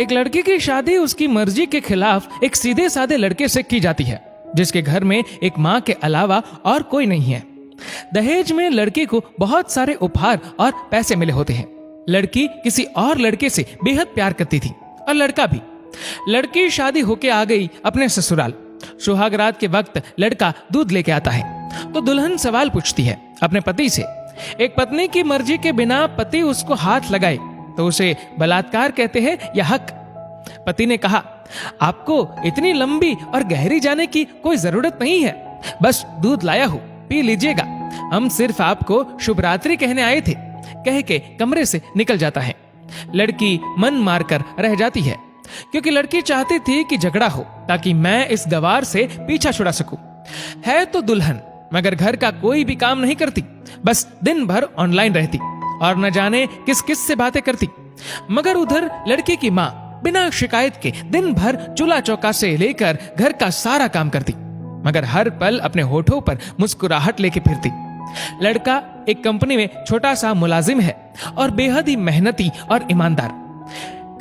एक लड़की की शादी उसकी मर्जी के खिलाफ एक सीधे साधे लड़के से की जाती है, जिसके घर में एक माँ के अलावा और कोई नहीं है। दहेज में लड़की को बहुत सारे उपहार और पैसे मिले होते हैं। लड़की किसी और लड़के से बेहद प्यार करती थी और लड़का भी। लड़की शादी होके आ गई अपने ससुराल। सुहागरात के वक्त लड़का दूध लेके आता है तो दुल्हन सवाल पूछती है अपने पति से। एक पत्नी की मर्जी के बिना पति उसको हाथ लगाए तो उसे बलात्कार कहते हैं या हक। पति ने कहा, आपको इतनी लंबी और गहरी जाने की कोई जरूरत नहीं है, बस दूध लाया हूं, पी लीजिएगा, हम सिर्फ आपको शुभ रात्रि कहने आए थे, कह के कमरे से निकल जाता है। लड़की मन मारकर रह जाती है क्योंकि लड़की चाहती थी कि झगड़ा हो ताकि मैं इस गवार से पीछा छुड़ा सकूं। है तो दुल्हन मगर घर का कोई भी काम नहीं करती, बस दिन भर ऑनलाइन रहती और न जाने किस किस से बातें करती। मगर उधर लड़के की माँ बिना शिकायत के दिन भर चूल्हा चौका से लेकर घर का सारा काम करती, मगर हर पल अपने होठों पर मुस्कुराहट लेके फिरती। लड़का एक कंपनी में छोटा सा मुलाजिम है और बेहद ही मेहनती और ईमानदार।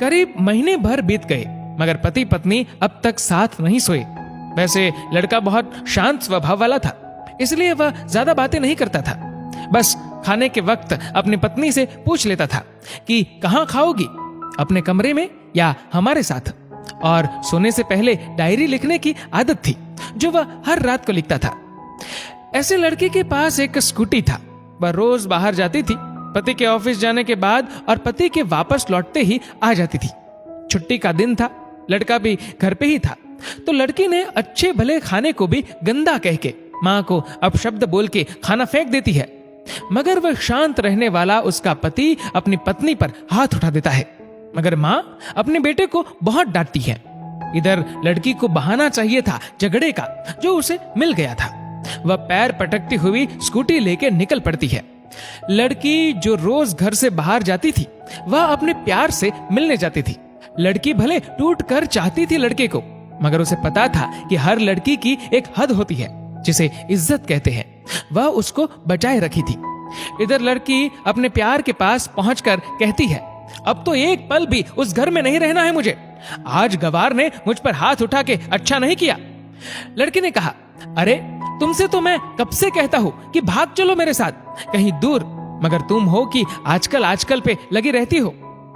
करीब महीने भर बीत गए मगर पति पत्नी अब तक साथ नहीं सोए। वैसे लड़का बहुत शांत स्वभाव वाला था, इसलिए वह ज्यादा बातें नहीं करता था। बस खाने के वक्त अपनी पत्नी से पूछ लेता था कि कहाँ खाओगी, अपने कमरे में या हमारे साथ। और सोने से पहले डायरी लिखने की आदत थी जो वह हर रात को लिखता था। ऐसे लड़के के पास एक स्कूटी था। वह रोज बाहर जाती थी, पति के ऑफिस जाने के बाद और पति के वापस लौटते ही आ जाती थी। छुट्टी का दिन था, लड़का भी घर पे ही था, तो लड़की ने अच्छे भले खाने को भी गंदा कह के माँ को अपशब्द बोल के खाना फेंक देती है। मगर वह शांत रहने वाला उसका पति अपनी पत्नी पर हाथ उठा देता है, मगर माँ अपने बेटे को बहुत डांटती है। इधर लड़की को बहाना चाहिए था झगड़े का जो उसे मिल गया था। वह पैर पटकती हुई स्कूटी लेके निकल पड़ती है। लड़की जो रोज घर से बाहर जाती थी वह अपने प्यार से मिलने जाती थी। लड़की भले टूट कर चाहती थी लड़के को, मगर उसे पता था कि हर लड़की की एक हद होती है जिसे इज्जत कहते हैं, वह उसको बचाए रखी थी। इधर लड़की अपने प्यार के पास पहुंचकर कहती है, अब तो एक पल भी उस घर में नहीं रहना है मुझे। आज गवार ने मुझ पर हाथ उठा के अच्छा नहीं किया। लड़की ने कहा, अरे तुमसे तो मैं कब से कहता हूँ कि भाग चलो मेरे साथ कहीं दूर, मगर तुम हो कि आजकल पे लगी रहती हो।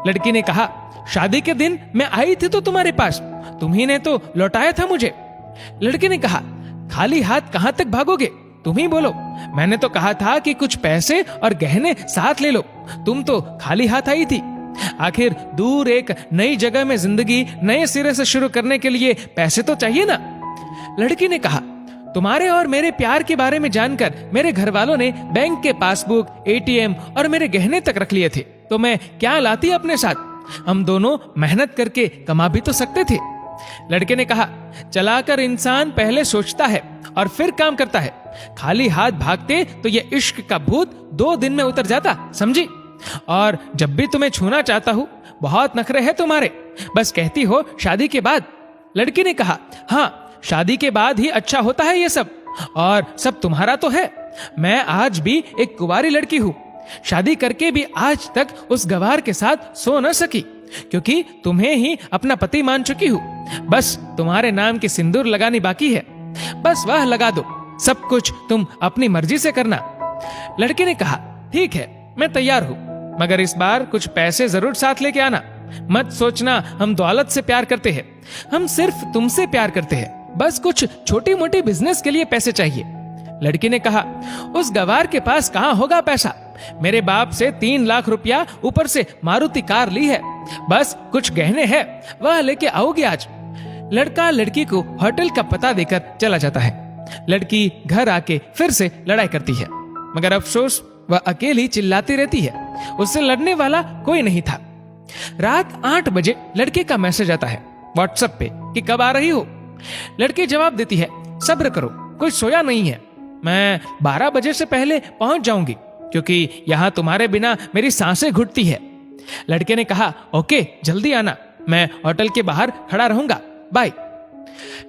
लड़की ने कहा, शादी के दिन मैं आई थी तो तुम्हारे पास, तुम्ही ने तो लौटाया था मुझे। लड़के ने कहा, खाली हाथ कहां तक भागोगे, तुम ही बोलो। मैंने तो कहा था कि कुछ पैसे और गहने साथ ले लो, तुम तो खाली हाथ आई थी। आखिर दूर एक नई जगह में जिंदगी नए सिरे से शुरू करने के लिए पैसे तो चाहिए ना। लड़की ने कहा, तुम्हारे और मेरे प्यार के बारे में जानकर मेरे घर वालों ने बैंक के पासबुक, एटीएम और मेरे गहने तक रख लिए थे, तो मैं क्या लाती अपने साथ। हम दोनों मेहनत करके कमा भी तो सकते थे। लड़के ने कहा, चलाकर इंसान पहले सोचता है और फिर काम करता है। खाली हाथ भागते तो ये इश्क का भूत 2 दिन में उतर जाता, समझी। और जब भी तुम्हें छूना चाहता हूँ, बहुत नखरे हैं तुम्हारे, बस कहती हो शादी के बाद। लड़की ने कहा, हाँ शादी के बाद ही अच्छा होता है ये सब, और सब तुम्हारा तो है। मैं आज भी एक कुंवारी लड़की हूँ, शादी करके भी आज तक उस गवार के साथ सो न सकी, क्योंकि तुम्हें ही अपना पति मान चुकी हूँ। बस तुम्हारे नाम की सिंदूर लगानी बाकी है, बस वह लगा दो, सब कुछ तुम अपनी मर्जी से करना। लड़के ने कहा, ठीक है मैं तैयार हूँ, मगर इस बार कुछ पैसे जरूर साथ लेके आना। मत सोचना हम दौलत से प्यार करते हैं, हम सिर्फ तुमसे प्यार करते हैं, बस कुछ छोटी मोटी बिजनेस के लिए पैसे चाहिए। लड़की ने कहा, उस गवार के पास कहाँ होगा पैसा, मेरे बाप से 3 लाख रुपया ऊपर से मारुति कार ली है, बस कुछ गहने हैं वह लेके आओगे आज। लड़का लड़की को होटल का पता देकर चला जाता है। लड़की घर आके फिर से लड़ाई करती है, मगर अफसोस वह अकेली चिल्लाती रहती है, उससे लड़ने वाला कोई नहीं था। रात 8 बजे लड़के का मैसेज आता है व्हाट्सएप पे कि कब आ रही हो। लड़की जवाब देती है, सब्र करो, कोई सोया नहीं है, मैं 12 बजे से पहले पहुंच जाऊंगी, क्योंकि यहाँ तुम्हारे बिना मेरी सांसें घुटती है। लड़के ने कहा, ओके जल्दी आना, मैं होटल के बाहर खड़ा रहूंगा, बाय।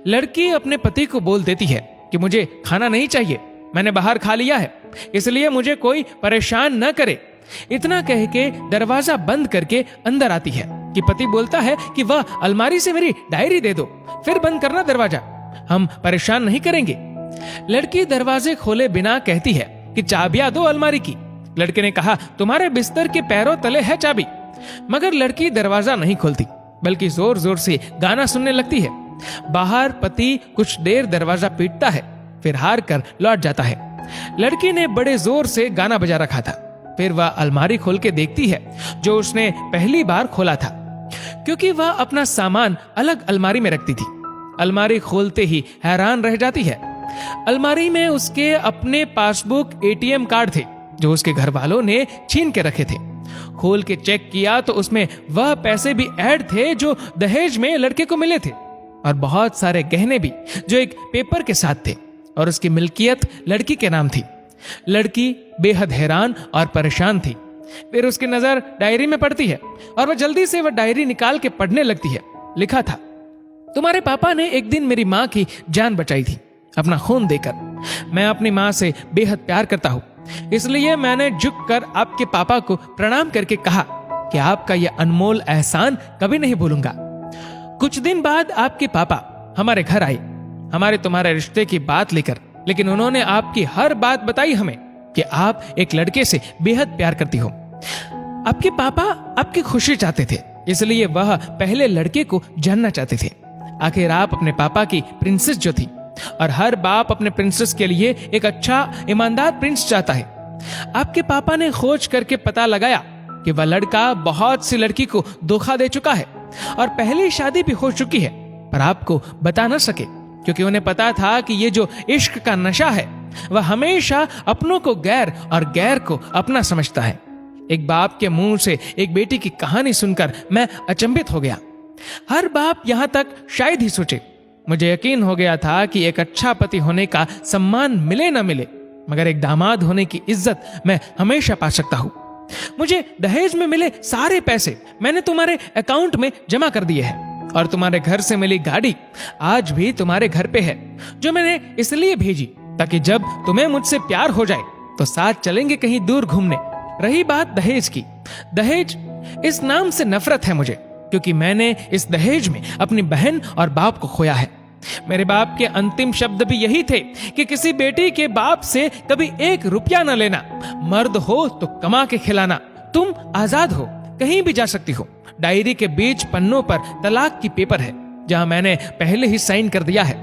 लड़की अपने पति को बोल देती है कि मुझे खाना नहीं चाहिए, मैंने बाहर खा लिया है, इसलिए मुझे कोई परेशान न करे। इतना कह के दरवाजा बंद करके अंदर आती है। कि पति बोलता है कि वह अलमारी से मेरी डायरी दे दो, फिर बंद करना दरवाजा, हम परेशान नहीं करेंगे। लड़की दरवाजे खोले बिना कहती है कि चाबियां दो अलमारी की। लड़के ने कहा, तुम्हारे बिस्तर के पैरों तले है चाबी। मगर लड़की दरवाजा नहीं खोलती, बल्कि जोर जोर से गाना सुनने लगती है। बाहर पति कुछ देर दरवाजा पीटता है, फिर हार कर लौट जाता है। लड़की ने बड़े जोर से गाना बजा रखा था। फिर वह अलमारी खोल के देखती है जो उसने पहली बार खोला था, क्योंकि वह अपना सामान अलग अलमारी में रखती थी। अलमारी खोलते ही हैरान रह जाती है। अलमारी में उसके अपने पासबुक, एटीएम कार्ड थे जो उसके घर वालों ने छीन के रखे थे। खोल के चेक किया तो उसमें वह पैसे भी ऐड थे जो दहेज में लड़के को मिले थे, और बहुत सारे गहने भी जो एक पेपर के साथ थे, और उसकी मिल्कियत लड़की के नाम थी। लड़की बेहद हैरान और परेशान थी। फिर उसकी नजर डायरी में पड़ती है और वह जल्दी से वह डायरी निकाल के पढ़ने लगती है। लिखा था, तुम्हारे पापा ने एक दिन मेरी माँ की जान बचाई थी अपना खून देकर। मैं अपनी माँ से बेहद प्यार करता हूँ, इसलिए मैंने झुककर आपके पापा को प्रणाम करके कहा कि आपका यह अनमोल एहसान कभी नहीं भूलूंगा। कुछ दिन बाद आपके पापा हमारे घर आए, हमारे तुम्हारे रिश्ते की बात लेकर, लेकिन उन्होंने आपकी हर बात बताई हमें कि आप एक लड़के से बेहद प्यार करती हो। आपके पापा आपकी खुशी चाहते थे, इसलिए वह पहले लड़के को जानना चाहते थे। आखिर आप अपने पापा की प्रिंसेस जो थी, और हर बाप अपने प्रिंसेस के लिए एक अच्छा ईमानदार प्रिंस चाहता है। आपके पापा ने खोज करके पता लगाया कि वह लड़का बहुत सी लड़की को धोखा दे चुका है और पहली शादी भी हो चुकी है, पर आपको बता न सके, क्योंकि उन्हें पता था कि ये जो इश्क का नशा है वह हमेशा अपनों को गैर और गैर को अपना समझता है। एक बाप के मुंह से एक बेटी की कहानी सुनकर मैं अचंभित हो गया। हर बाप यहां तक शायद ही सोचे। मुझे यकीन हो गया था कि एक अच्छा पति होने का सम्मान मिले न मिले, मगर एक दामाद होने की इज्जत मैं हमेशा पा सकता हूं। मुझे दहेज में मिले सारे पैसे मैंने तुम्हारे अकाउंट में जमा कर दिए हैं, और तुम्हारे घर से मिली गाड़ी आज भी तुम्हारे घर पे है, जो मैंने इसलिए भेजी ताकि जब तुम्हें मुझसे प्यार हो जाए तो साथ चलेंगे कहीं दूर घूमने। रही बात दहेज की, दहेज इस नाम से नफरत है मुझे, क्योंकि मैंने इस दहेज में अपनी बहन और बाप को खोया है। मेरे बाप के अंतिम शब्द भी यही थे कि किसी बेटी के बाप से कभी 1 रुपया न लेना, मर्द हो तो कमा के खिलाना, तुम आजाद हो, कहीं भी जा सकती हो। डायरी के बीच पन्नों पर तलाक की पेपर है, जहां मैंने पहले ही साइन कर दिया है।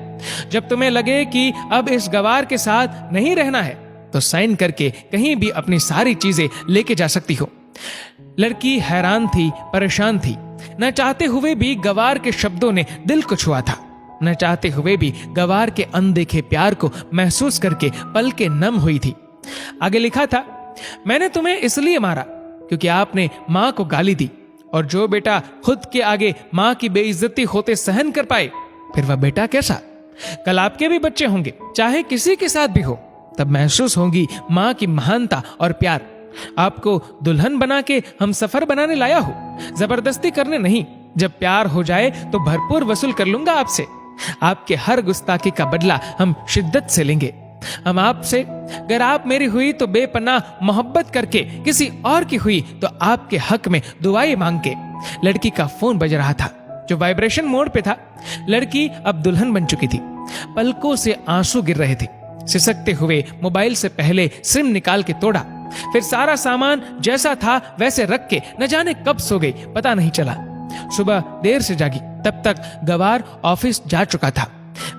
जब तुम्हें लगे कि अब इस गवार के साथ नहीं रहना है तो साइन करके कहीं भी अपनी सारी चीजें लेके जा सकती हो। लड़की हैरान थी, परेशान थी। न चाहते हुए भी गवार के शब्दों ने दिल को छुआ था। न चाहते हुए भी गवार के अनदेखे प्यार को महसूस करके पलकें नम हुई थी। आगे लिखा था, मैंने तुम्हें इसलिए मारा क्योंकि आपने माँ को गाली दी, और जो बेटा खुद के आगे माँ की बेइज्जती होते सहन कर पाए, फिर वह बेटा कैसा। कल आपके भी बच्चे होंगे, चाहे किसी के साथ भी हो, तब महसूस होगी माँ की महानता और प्यार। आपको दुल्हन बना के हम सफर बनाने लाया हो, जबरदस्ती करने नहीं। जब प्यार हो जाए तो भरपूर वसूल कर लूंगा आपसे। आपके हर गुस्ताखी का बदला हम शिद्दत से लेंगे। हम आपसे, अगर आप मेरी हुई तो बेपनाह मोहब्बत करके, किसी और की हुई तो आपके हक में दुआएं मांग के। लड़की का फोन बज रहा था जो वाइब्रेशन मोड पे था। लड़की अब दुल्हन बन चुकी थी। पलकों से आंसू गिर रहे थे। सिसकते हुए मोबाइल से पहले सिम निकाल के तोड़ा, फिर सारा सामान जैसा था वैसे रख के न जाने कब सो गई, पता नहीं चला। सुबह देर से जागी, तब तक गवार ऑफिस जा चुका था।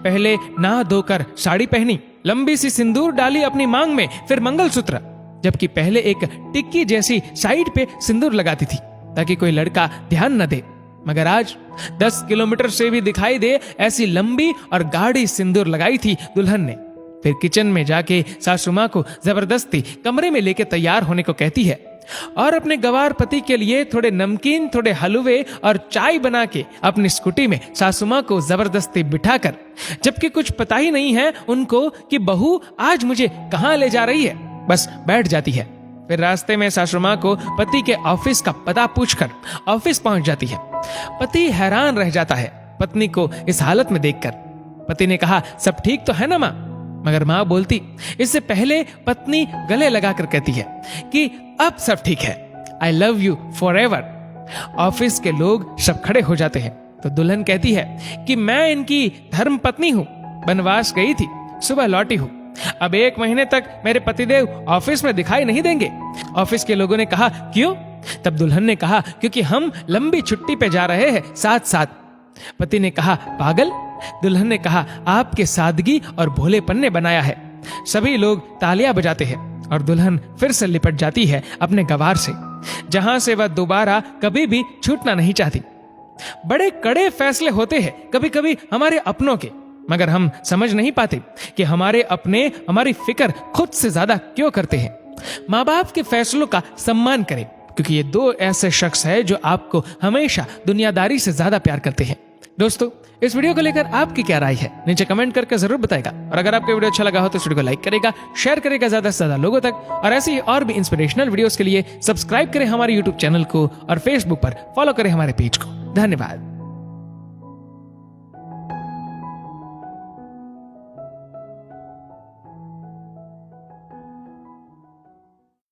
पहले नहा धोकर साड़ी पहनी, लंबी सी सिंदूर डाली अपनी मांग में, फिर मंगलसूत्र, जबकि पहले एक टिक्की जैसी साइड पे सिंदूर लगाती थी ताकि कोई लड़का ध्यान न दे। मगर आज 10 किलोमीटर से भी दिखाई दे ऐसी लंबी और गाढ़ी सिंदूर लगाई थी दुल्हन ने। फिर किचन में जाके सासू माँ को जबरदस्ती कमरे में लेके तैयार होने को कहती है, और अपने गवार पति के लिए थोड़े नमकीन, थोड़े हलवे और चाय बना के अपनी स्कूटी में सासू माँ को जबरदस्ती बिठाकर, जबकि कुछ पता ही नहीं है उनको कि बहू आज मुझे कहाँ ले जा रही है, बस बैठ जाती है। फिर रास्ते में सासू माँ को पति के ऑफिस का पता पूछकर ऑफिस पहुंच जाती है। पति हैरान रह जाता है पत्नी को इस हालत में देखकर। पति ने कहा, सब ठीक तो है ना माँ? मगर माँ बोलती, इससे पहले पत्नी गले लगाकर कहती है कि अब सब ठीक है, I love you for ever. Office के लोग सब खड़े हो जाते हैं तो दुल्हन कहती है कि मैं इनकी धर्म पत्नी हूँ, वनवास गई थी, सुबह लौटी हूँ। अब 1 महीने तक मेरे पतिदेव ऑफिस में दिखाई नहीं देंगे। ऑफिस के लोगों ने कहा क्यों? तब दुल्हन ने कहा क्योंकि हम लंबी छुट्टी पे जा रहे हैं साथ साथ। पति ने कहा पागल? दुल्हन ने कहा आपके सादगी और भोलेपन ने बनाया है। सभी लोग तालियां बजाते हैं और दुल्हन फिर से लिपट जाती है अपने गवार से, जहां से वह दोबारा कभी भी छूटना नहीं चाहती। बड़े कड़े फैसले होते हैं कभी कभी हमारे अपनों के, मगर हम समझ नहीं पाते कि हमारे अपने हमारी फिक्र खुद से ज्यादा क्यों करते हैं। माँ बाप के फैसलों का सम्मान करें, क्योंकि ये 2 ऐसे शख्स हैं जो आपको हमेशा दुनियादारी से ज्यादा प्यार करते हैं। दोस्तों, इस वीडियो को लेकर आपकी क्या राय है नीचे कमेंट करके जरूर बताएगा। और अगर आपको वीडियो अच्छा लगा हो तो इस वीडियो को लाइक करेगा, शेयर करेगा ज्यादा से ज्यादा लोगों तक। और ऐसी और भी इंस्पिरेशनल वीडियोस के लिए सब्सक्राइब करें हमारे यूट्यूब चैनल को और फेसबुक पर फॉलो करें हमारे पेज को। धन्यवाद।